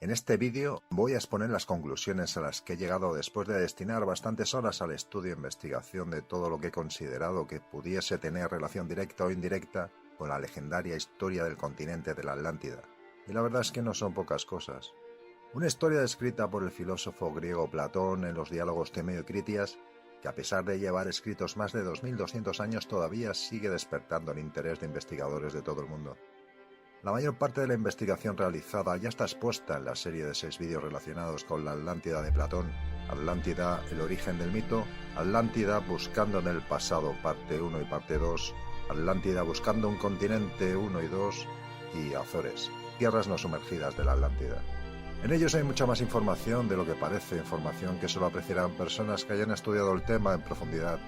En este vídeo voy a exponer las conclusiones a las que he llegado después de destinar bastantes horas al estudio e investigación de todo lo que he considerado que pudiese tener relación directa o indirecta con la legendaria historia del continente de la Atlántida. Y la verdad es que no son pocas cosas. Una historia descrita por el filósofo griego Platón en los diálogos Timeo y Critias, que a pesar de llevar escritos más de 2200 años todavía sigue despertando el interés de investigadores de todo el mundo. La mayor parte de la investigación realizada ya está expuesta en la serie de 6 vídeos relacionados con la Atlántida de Platón, Atlántida, el origen del mito, Atlántida buscando en el pasado parte 1 y parte 2, Atlántida buscando un continente 1 y 2 y Azores, tierras no sumergidas de la Atlántida. En ellos hay mucha más información de lo que parece, información que solo apreciarán personas que hayan estudiado el tema en profundidad.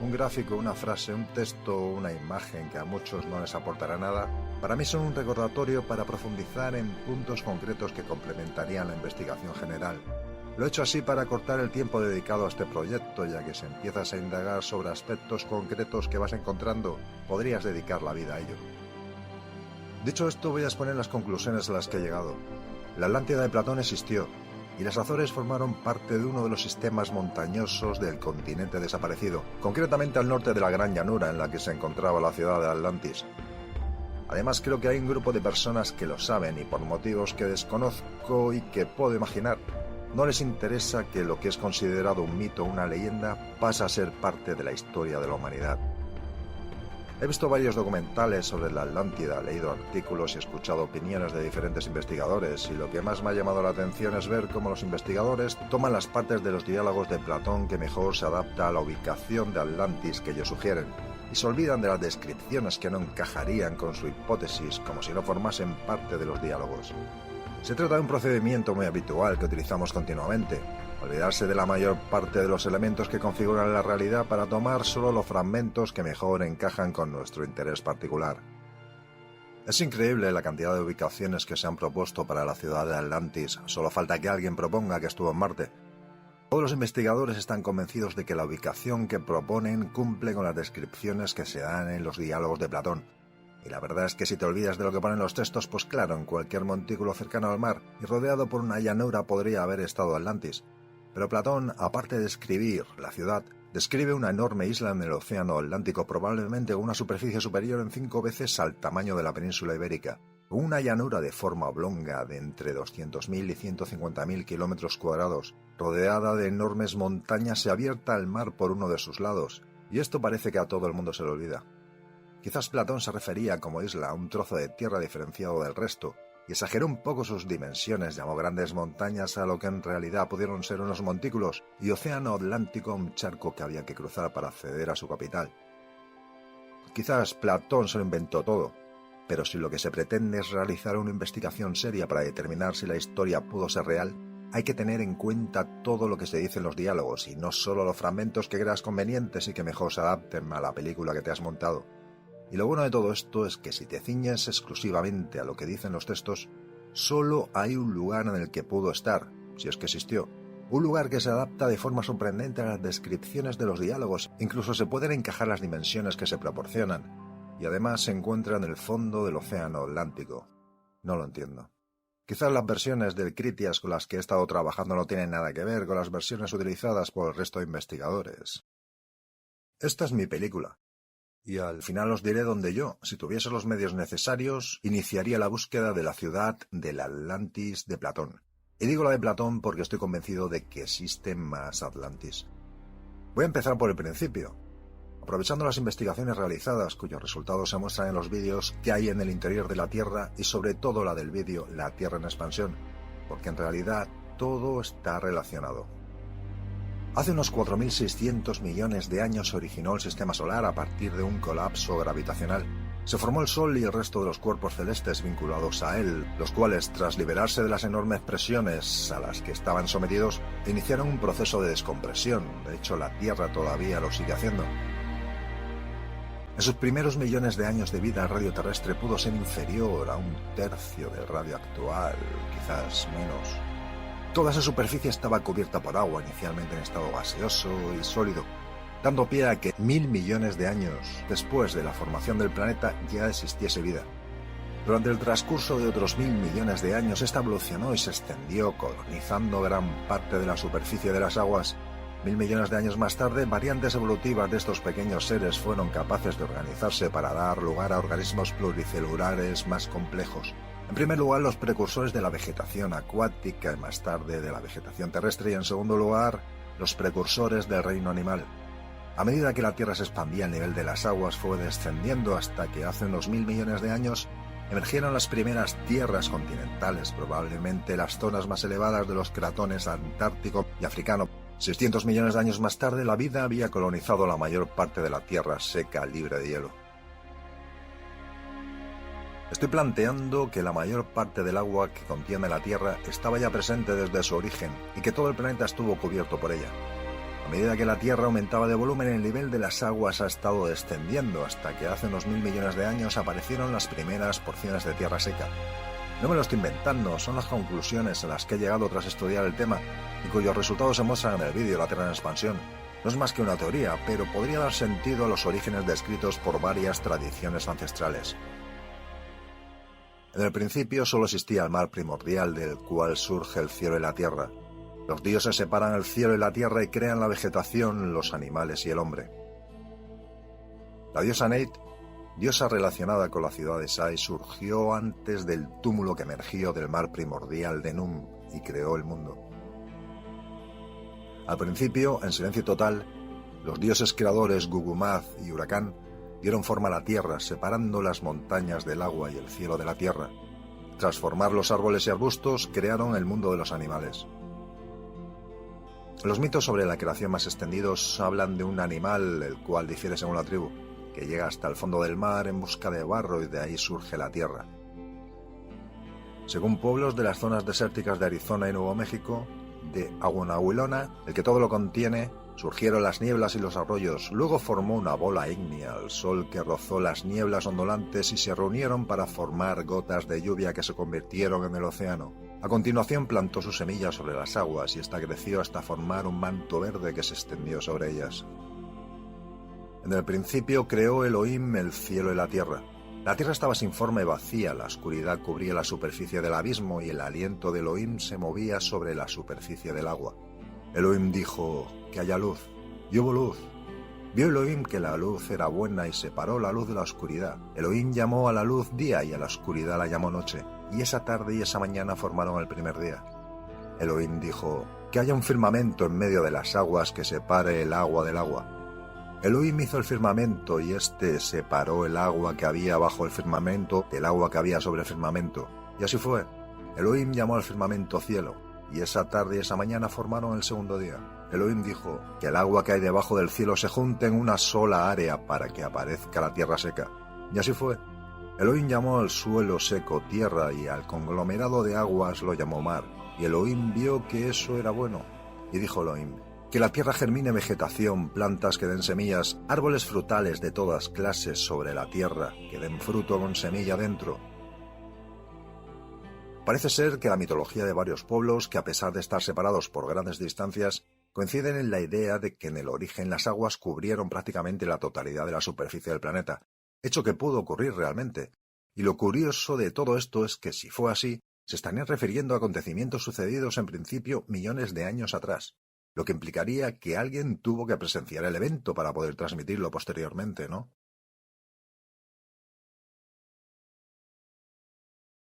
Un gráfico, una frase, un texto o una imagen que a muchos no les aportará nada, para mí son un recordatorio para profundizar en puntos concretos que complementarían la investigación general. Lo he hecho así para cortar el tiempo dedicado a este proyecto, ya que si empiezas a indagar sobre aspectos concretos que vas encontrando, podrías dedicar la vida a ello. Dicho esto, voy a exponer las conclusiones a las que he llegado. La Atlántida de Platón existió, y las Azores formaron parte de uno de los sistemas montañosos del continente desaparecido, concretamente al norte de la gran llanura en la que se encontraba la ciudad de Atlantis. Además, creo que hay un grupo de personas que lo saben y por motivos que desconozco y que puedo imaginar, no les interesa que lo que es considerado un mito o una leyenda pase a ser parte de la historia de la humanidad. He visto varios documentales sobre la Atlántida, leído artículos y escuchado opiniones de diferentes investigadores, y lo que más me ha llamado la atención es ver cómo los investigadores toman las partes de los diálogos de Platón que mejor se adapta a la ubicación de Atlantis que ellos sugieren, y se olvidan de las descripciones que no encajarían con su hipótesis como si no formasen parte de los diálogos. Se trata de un procedimiento muy habitual que utilizamos continuamente, olvidarse de la mayor parte de los elementos que configuran la realidad para tomar solo los fragmentos que mejor encajan con nuestro interés particular. Es increíble la cantidad de ubicaciones que se han propuesto para la ciudad de Atlantis, solo falta que alguien proponga que estuvo en Marte. Todos los investigadores están convencidos de que la ubicación que proponen cumple con las descripciones que se dan en los diálogos de Platón. Y la verdad es que si te olvidas de lo que ponen los textos, pues claro, en cualquier montículo cercano al mar y rodeado por una llanura podría haber estado Atlantis. Pero Platón, aparte de describir la ciudad, describe una enorme isla en el océano Atlántico, probablemente con una superficie superior en 5 veces al tamaño de la península ibérica, con una llanura de forma oblonga de entre 200.000 y 150.000 kilómetros cuadrados, rodeada de enormes montañas y abierta al mar por uno de sus lados, y esto parece que a todo el mundo se le olvida. Quizás Platón se refería como isla a un trozo de tierra diferenciado del resto, y exageró un poco sus dimensiones, llamó grandes montañas a lo que en realidad pudieron ser unos montículos, y océano Atlántico un charco que había que cruzar para acceder a su capital. Quizás Platón se lo inventó todo, pero si lo que se pretende es realizar una investigación seria para determinar si la historia pudo ser real, hay que tener en cuenta todo lo que se dice en los diálogos, y no solo los fragmentos que creas convenientes y que mejor se adapten a la película que te has montado. Y lo bueno de todo esto es que si te ciñes exclusivamente a lo que dicen los textos, solo hay un lugar en el que pudo estar, si es que existió. Un lugar que se adapta de forma sorprendente a las descripciones de los diálogos, incluso se pueden encajar las dimensiones que se proporcionan, y además se encuentra en el fondo del océano Atlántico. No lo entiendo. Quizás las versiones del Critias con las que he estado trabajando no tienen nada que ver con las versiones utilizadas por el resto de investigadores. Esta es mi película. Y al final os diré donde yo, si tuviese los medios necesarios, iniciaría la búsqueda de la ciudad del Atlantis de Platón. Y digo la de Platón porque estoy convencido de que existen más Atlantis. Voy a empezar por el principio, aprovechando las investigaciones realizadas cuyos resultados se muestran en los vídeos que hay en el interior de la Tierra y sobre todo la del vídeo La Tierra en expansión, porque en realidad todo está relacionado. Hace unos 4.600 millones de años se originó el sistema solar a partir de un colapso gravitacional. Se formó el Sol y el resto de los cuerpos celestes vinculados a él, los cuales, tras liberarse de las enormes presiones a las que estaban sometidos, iniciaron un proceso de descompresión. De hecho, la Tierra todavía lo sigue haciendo. En sus primeros millones de años de vida, el radio terrestre pudo ser inferior a 1/3 del radio actual, quizás menos. Toda esa superficie estaba cubierta por agua, inicialmente en estado gaseoso y sólido, dando pie a que 1.000 millones de años después de la formación del planeta ya existiese vida. Durante el transcurso de otros 1.000 millones de años, esta evolucionó y se extendió, colonizando gran parte de la superficie de las aguas. 1.000 millones de años más tarde, variantes evolutivas de estos pequeños seres fueron capaces de organizarse para dar lugar a organismos pluricelulares más complejos. En primer lugar, los precursores de la vegetación acuática y más tarde de la vegetación terrestre, y en segundo lugar, los precursores del reino animal. A medida que la Tierra se expandía, el nivel de las aguas fue descendiendo hasta que hace unos 1.000 millones de años emergieron las primeras tierras continentales, probablemente las zonas más elevadas de los cratones antártico y africano. 600 millones de años más tarde, la vida había colonizado la mayor parte de la Tierra seca, libre de hielo. Estoy planteando que la mayor parte del agua que contiene la Tierra estaba ya presente desde su origen y que todo el planeta estuvo cubierto por ella. A medida que la Tierra aumentaba de volumen, el nivel de las aguas ha estado descendiendo hasta que hace unos 1.000 millones de años aparecieron las primeras porciones de tierra seca. No me lo estoy inventando, son las conclusiones a las que he llegado tras estudiar el tema y cuyos resultados se muestran en el vídeo La Tierra en expansión. No es más que una teoría, pero podría dar sentido a los orígenes descritos por varias tradiciones ancestrales. En el principio solo existía el mar primordial del cual surge el cielo y la tierra. Los dioses separan el cielo y la tierra y crean la vegetación, los animales y el hombre. La diosa Neit, diosa relacionada con la ciudad de Sai, surgió antes del túmulo que emergió del mar primordial de Num y creó el mundo. Al principio, en silencio total, los dioses creadores Gugumaz y Huracán dieron forma a la tierra, separando las montañas del agua y el cielo de la tierra. Tras formar los árboles y arbustos, crearon el mundo de los animales. Los mitos sobre la creación más extendidos hablan de un animal, el cual difiere según la tribu, que llega hasta el fondo del mar en busca de barro y de ahí surge la tierra. Según pueblos de las zonas desérticas de Arizona y Nuevo México, de Aguanahuilona, el que todo lo contiene, surgieron las nieblas y los arroyos, luego formó una bola ígnea al sol que rozó las nieblas ondulantes y se reunieron para formar gotas de lluvia que se convirtieron en el océano. A continuación plantó su semilla sobre las aguas y ésta creció hasta formar un manto verde que se extendió sobre ellas. En el principio creó Elohim el cielo y la tierra. La tierra estaba sin forma y vacía, la oscuridad cubría la superficie del abismo y el aliento de Elohim se movía sobre la superficie del agua. Elohim dijo: que haya luz, y hubo luz. Vio Elohim que la luz era buena y separó la luz de la oscuridad. Elohim llamó a la luz día y a la oscuridad la llamó noche, y esa tarde y esa mañana formaron el primer día. Elohim dijo: que haya un firmamento en medio de las aguas que separe el agua del agua. Elohim hizo el firmamento y éste separó el agua que había bajo el firmamento del agua que había sobre el firmamento. Y así fue. Elohim llamó al firmamento cielo, y esa tarde y esa mañana formaron el segundo día. Elohim dijo: que el agua que hay debajo del cielo se junte en una sola área para que aparezca la tierra seca. Y así fue. Elohim llamó al suelo seco tierra y al conglomerado de aguas lo llamó mar. Y Elohim vio que eso era bueno. Y dijo Elohim: que la tierra germine vegetación, plantas que den semillas, árboles frutales de todas clases sobre la tierra, que den fruto con semilla dentro. Parece ser que la mitología de varios pueblos, que a pesar de estar separados por grandes distancias, coinciden en la idea de que en el origen las aguas cubrieron prácticamente la totalidad de la superficie del planeta, hecho que pudo ocurrir realmente. Y lo curioso de todo esto es que, si fue así, se estarían refiriendo a acontecimientos sucedidos en principio millones de años atrás, lo que implicaría que alguien tuvo que presenciar el evento para poder transmitirlo posteriormente, ¿no?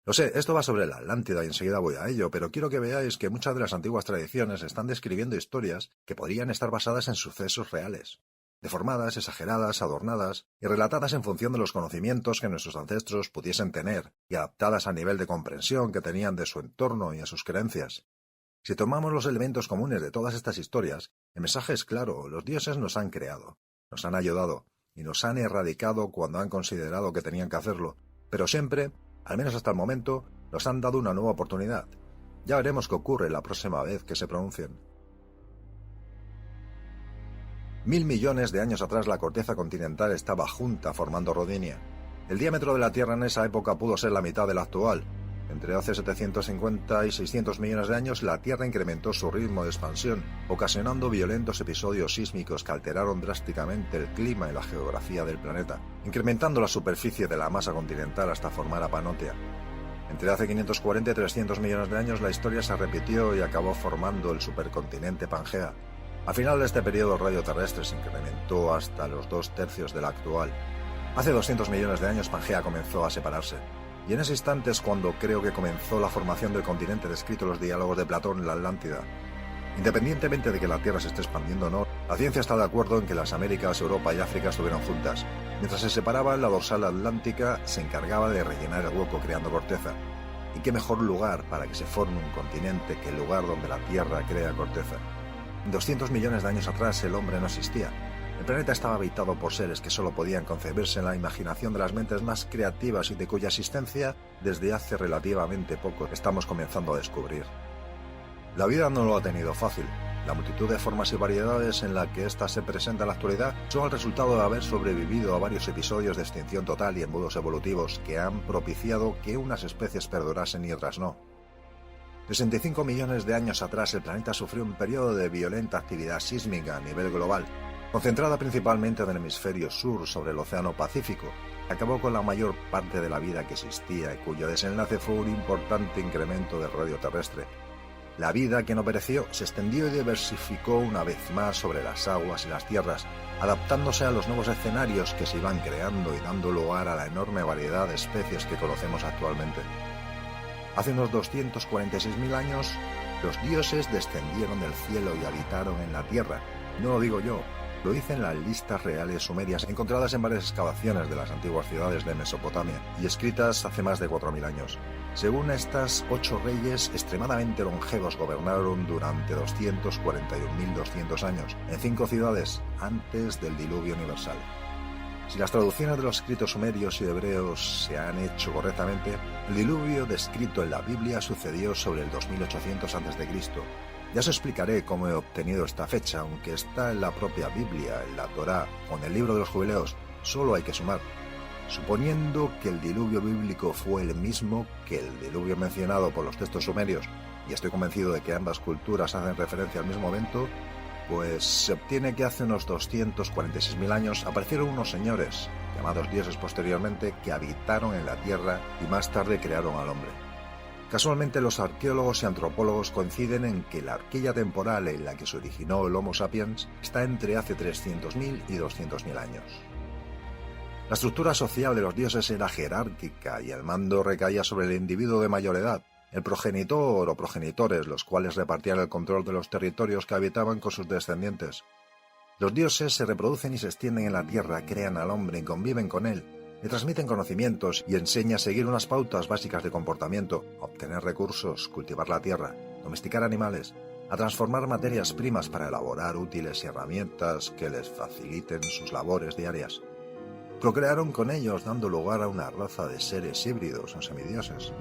Lo sé, esto va sobre la Atlántida y enseguida voy a ello, pero quiero que veáis que muchas de las antiguas tradiciones están describiendo historias que podrían estar basadas en sucesos reales, deformadas, exageradas, adornadas y relatadas en función de los conocimientos que nuestros ancestros pudiesen tener y adaptadas al nivel de comprensión que tenían de su entorno y a sus creencias. Si tomamos los elementos comunes de todas estas historias, el mensaje es claro: los dioses nos han creado, nos han ayudado y nos han erradicado cuando han considerado que tenían que hacerlo, pero siempre, al menos hasta el momento, nos han dado una nueva oportunidad. Ya veremos qué ocurre la próxima vez que se pronuncien. 1.000 millones de años atrás la corteza continental estaba junta formando Rodinia. El diámetro de la Tierra en esa época pudo ser la mitad del actual. Entre hace 750 y 600 millones de años, la Tierra incrementó su ritmo de expansión, ocasionando violentos episodios sísmicos que alteraron drásticamente el clima y la geografía del planeta, incrementando la superficie de la masa continental hasta formar a Pannotia. Entre hace 540 y 300 millones de años, la historia se repitió y acabó formando el supercontinente Pangea. Al final de este periodo, el radio terrestre se incrementó hasta los 2/3 del actual. Hace 200 millones de años, Pangea comenzó a separarse. Y en ese instante es cuando creo que comenzó la formación del continente descrito en los diálogos de Platón en la Atlántida. Independientemente de que la Tierra se esté expandiendo o no, la ciencia está de acuerdo en que las Américas, Europa y África estuvieron juntas. Mientras se separaban, la dorsal atlántica se encargaba de rellenar el hueco creando corteza. ¿Y qué mejor lugar para que se forme un continente que el lugar donde la Tierra crea corteza? 200 millones de años atrás el hombre no existía. El planeta estaba habitado por seres que solo podían concebirse en la imaginación de las mentes más creativas y de cuya existencia, desde hace relativamente poco, estamos comenzando a descubrir. La vida no lo ha tenido fácil. La multitud de formas y variedades en la que ésta se presenta en la actualidad son el resultado de haber sobrevivido a varios episodios de extinción total y embudos evolutivos que han propiciado que unas especies perdurasen y otras no. 65 millones de años atrás el planeta sufrió un periodo de violenta actividad sísmica a nivel global, concentrada principalmente en el hemisferio sur sobre el Océano Pacífico, que acabó con la mayor parte de la vida que existía y cuyo desenlace fue un importante incremento del radio terrestre. La vida que no pereció se extendió y diversificó una vez más sobre las aguas y las tierras, adaptándose a los nuevos escenarios que se iban creando y dando lugar a la enorme variedad de especies que conocemos actualmente. Hace unos 246.000 años, los dioses descendieron del cielo y habitaron en la tierra. No lo digo yo, lo dicen las listas reales sumerias encontradas en varias excavaciones de las antiguas ciudades de Mesopotamia y escritas hace más de 4.000 años. Según estas, 8 reyes extremadamente longevos gobernaron durante 241.200 años en 5 ciudades antes del diluvio universal. Si las traducciones de los escritos sumerios y hebreos se han hecho correctamente, el diluvio descrito en la Biblia sucedió sobre el 2800 a.C. Ya os explicaré cómo he obtenido esta fecha, aunque está en la propia Biblia, en la Torá o en el libro de los jubileos, solo hay que sumar. Suponiendo que el diluvio bíblico fue el mismo que el diluvio mencionado por los textos sumerios, y estoy convencido de que ambas culturas hacen referencia al mismo evento, pues se obtiene que hace unos 246.000 años aparecieron unos señores, llamados dioses posteriormente, que habitaron en la tierra y más tarde crearon al hombre. Casualmente los arqueólogos y antropólogos coinciden en que la horquilla temporal en la que se originó el Homo sapiens está entre hace 300.000 y 200.000 años. La estructura social de los dioses era jerárquica y el mando recaía sobre el individuo de mayor edad, el progenitor o progenitores, los cuales repartían el control de los territorios que habitaban con sus descendientes. Los dioses se reproducen y se extienden en la tierra, crean al hombre y conviven con él, le transmiten conocimientos y enseñan a seguir unas pautas básicas de comportamiento, a obtener recursos, cultivar la tierra, domesticar animales, a transformar materias primas para elaborar útiles y herramientas que les faciliten sus labores diarias. Procrearon con ellos, dando lugar a una raza de seres híbridos o semidioses.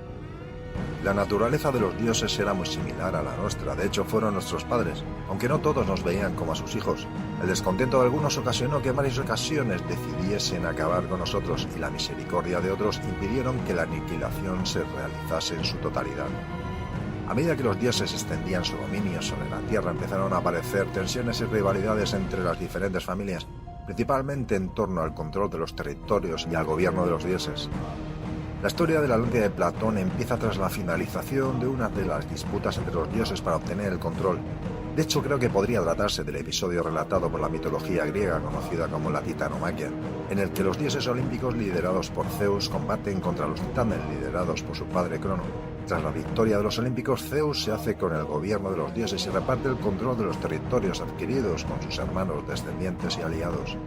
La naturaleza de los dioses era muy similar a la nuestra, de hecho fueron nuestros padres, aunque no todos nos veían como a sus hijos. El descontento de algunos ocasionó que en varias ocasiones decidiesen acabar con nosotros y la misericordia de otros impidieron que la aniquilación se realizase en su totalidad. A medida que los dioses extendían su dominio sobre la tierra empezaron a aparecer tensiones y rivalidades entre las diferentes familias, principalmente en torno al control de los territorios y al gobierno de los dioses. La historia de la Atlántida de Platón empieza tras la finalización de una de las disputas entre los dioses para obtener el control. De hecho, creo que podría tratarse del episodio relatado por la mitología griega conocida como la Titanomaquia, en el que los dioses olímpicos liderados por Zeus combaten contra los titanes liderados por su padre Crono. Tras la victoria de los olímpicos, Zeus se hace con el gobierno de los dioses y reparte el control de los territorios adquiridos con sus hermanos descendientes y aliados.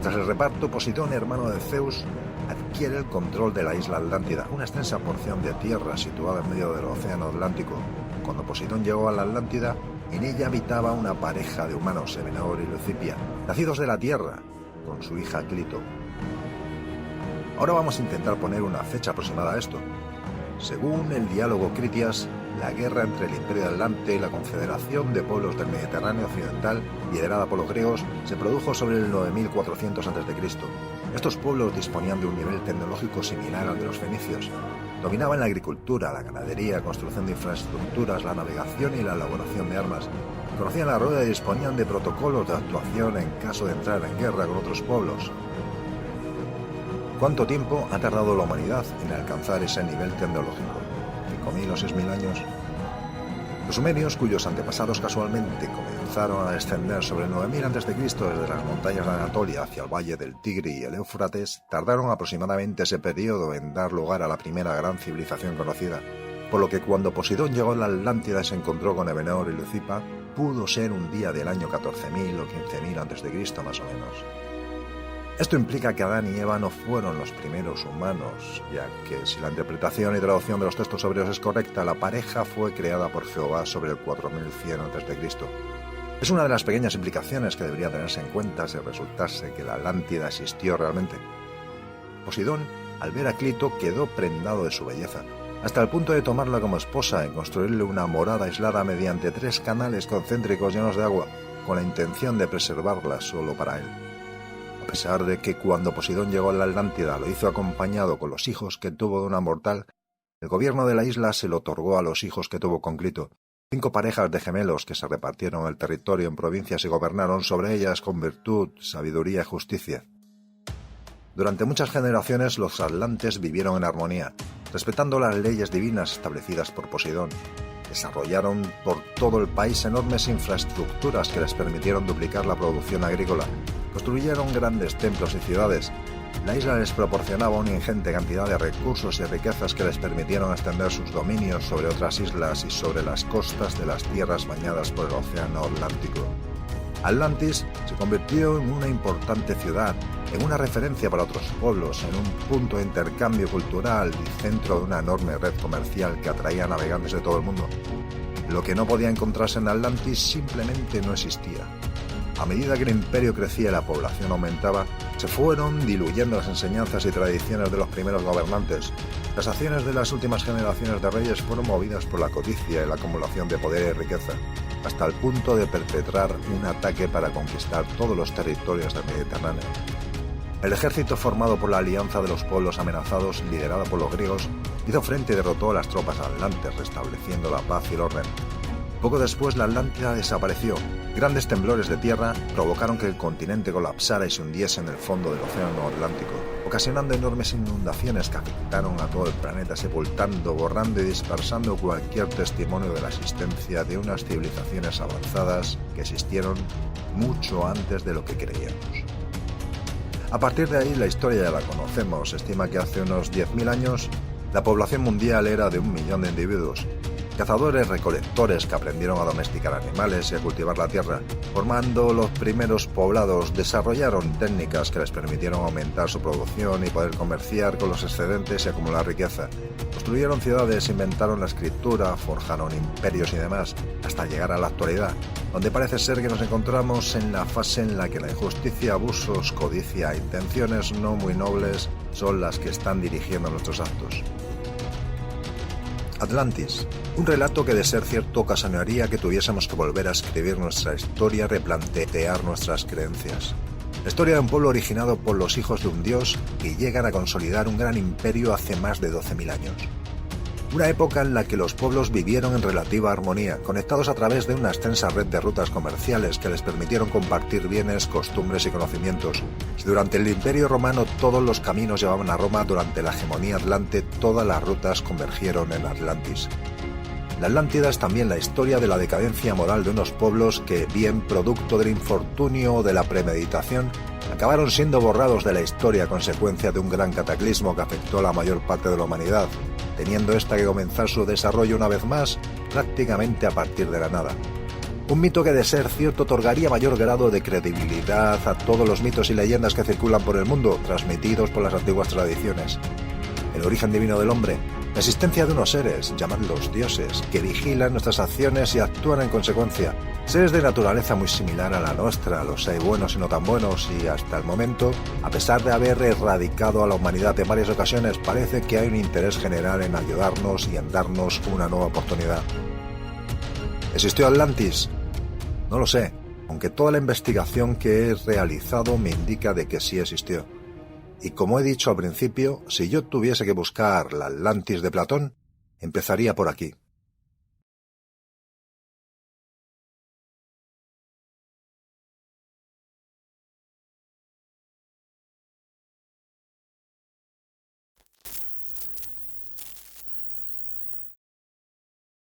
Tras el reparto, Poseidón, hermano de Zeus, adquiere el control de la isla Atlántida, una extensa porción de tierra situada en medio del océano Atlántico. Cuando Poseidón llegó a la Atlántida, en ella habitaba una pareja de humanos, Evenor y Lucipia, nacidos de la tierra, con su hija Clito. Ahora vamos a intentar poner una fecha aproximada a esto. Según el diálogo Critias, la guerra entre el Imperio de Atlante y la Confederación de Pueblos del Mediterráneo Occidental, liderada por los griegos, se produjo sobre el 9400 a.C. Estos pueblos disponían de un nivel tecnológico similar al de los fenicios. Dominaban la agricultura, la ganadería, construcción de infraestructuras, la navegación y la elaboración de armas. Conocían la rueda y disponían de protocolos de actuación en caso de entrar en guerra con otros pueblos. ¿Cuánto tiempo ha tardado la humanidad en alcanzar ese nivel tecnológico? ¿5.000 o 6.000 años? Los sumerios, cuyos antepasados casualmente comenzaron a descender sobre 9.000 a.C. desde las montañas de Anatolia hacia el valle del Tigris y el Éufrates, tardaron aproximadamente ese periodo en dar lugar a la primera gran civilización conocida, por lo que cuando Poseidón llegó a la Atlántida y se encontró con Evenor y Leucipa, pudo ser un día del año 14.000 o 15.000 a.C. más o menos. Esto implica que Adán y Eva no fueron los primeros humanos, ya que si la interpretación y traducción de los textos hebreos es correcta, la pareja fue creada por Jehová sobre el 4100 a.C. Es una de las pequeñas implicaciones que debería tenerse en cuenta si resultase que la Atlántida existió realmente. Poseidón, al ver a Clito, quedó prendado de su belleza, hasta el punto de tomarla como esposa y construirle una morada aislada mediante 3 canales concéntricos llenos de agua, con la intención de preservarla solo para él. A pesar de que cuando Poseidón llegó a la Atlántida lo hizo acompañado con los hijos que tuvo de una mortal, el gobierno de la isla se lo otorgó a los hijos que tuvo con Clito, 5 parejas de gemelos que se repartieron el territorio en provincias y gobernaron sobre ellas con virtud, sabiduría y justicia. Durante muchas generaciones los atlantes vivieron en armonía, respetando las leyes divinas establecidas por Poseidón. Desarrollaron por todo el país enormes infraestructuras que les permitieron duplicar la producción agrícola. Construyeron grandes templos y ciudades. La isla les proporcionaba una ingente cantidad de recursos y riquezas que les permitieron extender sus dominios sobre otras islas y sobre las costas de las tierras bañadas por el océano Atlántico. Atlantis se convirtió en una importante ciudad, en una referencia para otros pueblos, en un punto de intercambio cultural y centro de una enorme red comercial que atraía a navegantes de todo el mundo. Lo que no podía encontrarse en Atlantis simplemente no existía. A medida que el imperio crecía y la población aumentaba, se fueron diluyendo las enseñanzas y tradiciones de los primeros gobernantes. Las acciones de las últimas generaciones de reyes fueron movidas por la codicia y la acumulación de poder y riqueza, hasta el punto de perpetrar un ataque para conquistar todos los territorios del Mediterráneo. El ejército formado por la alianza de los pueblos amenazados, liderada por los griegos, hizo frente y derrotó a las tropas atlantes, restableciendo la paz y el orden. Poco después la Atlántida desapareció. Grandes temblores de tierra provocaron que el continente colapsara y se hundiese en el fondo del océano Atlántico, ocasionando enormes inundaciones que afectaron a todo el planeta, sepultando, borrando y dispersando cualquier testimonio de la existencia de unas civilizaciones avanzadas que existieron mucho antes de lo que creíamos. A partir de ahí la historia ya la conocemos. Se estima que hace unos 10.000 años la población mundial era de 1 millón de individuos. Cazadores-recolectores que aprendieron a domesticar animales y a cultivar la tierra, formando los primeros poblados, desarrollaron técnicas que les permitieron aumentar su producción y poder comerciar con los excedentes y acumular riqueza. Construyeron ciudades, inventaron la escritura, forjaron imperios y demás, hasta llegar a la actualidad, donde parece ser que nos encontramos en la fase en la que la injusticia, abusos, codicia e intenciones no muy nobles son las que están dirigiendo nuestros actos. Atlantis, un relato que de ser cierto ocasionaría que tuviésemos que volver a escribir nuestra historia, replantear nuestras creencias. La historia de un pueblo originado por los hijos de un dios que llegan a consolidar un gran imperio hace más de 12.000 años. Una época en la que los pueblos vivieron en relativa armonía, conectados a través de una extensa red de rutas comerciales que les permitieron compartir bienes, costumbres y conocimientos. Si durante el Imperio Romano todos los caminos llevaban a Roma, durante la hegemonía atlante todas las rutas convergieron en Atlantis. La Atlántida es también la historia de la decadencia moral de unos pueblos que, bien producto del infortunio o de la premeditación, acabaron siendo borrados de la historia a consecuencia de un gran cataclismo que afectó a la mayor parte de la humanidad, teniendo esta que comenzar su desarrollo una vez más, prácticamente a partir de la nada. Un mito que de ser cierto otorgaría mayor grado de credibilidad a todos los mitos y leyendas que circulan por el mundo, transmitidos por las antiguas tradiciones. El origen divino del hombre, la existencia de unos seres, llamadlos dioses, que vigilan nuestras acciones y actúan en consecuencia. Seres de naturaleza muy similar a la nuestra, los hay buenos y no tan buenos, y hasta el momento, a pesar de haber erradicado a la humanidad en varias ocasiones, parece que hay un interés general en ayudarnos y en darnos una nueva oportunidad. ¿Existió Atlantis? No lo sé, aunque toda la investigación que he realizado me indica de que sí existió. Y como he dicho al principio, si yo tuviese que buscar la Atlantis de Platón, empezaría por aquí,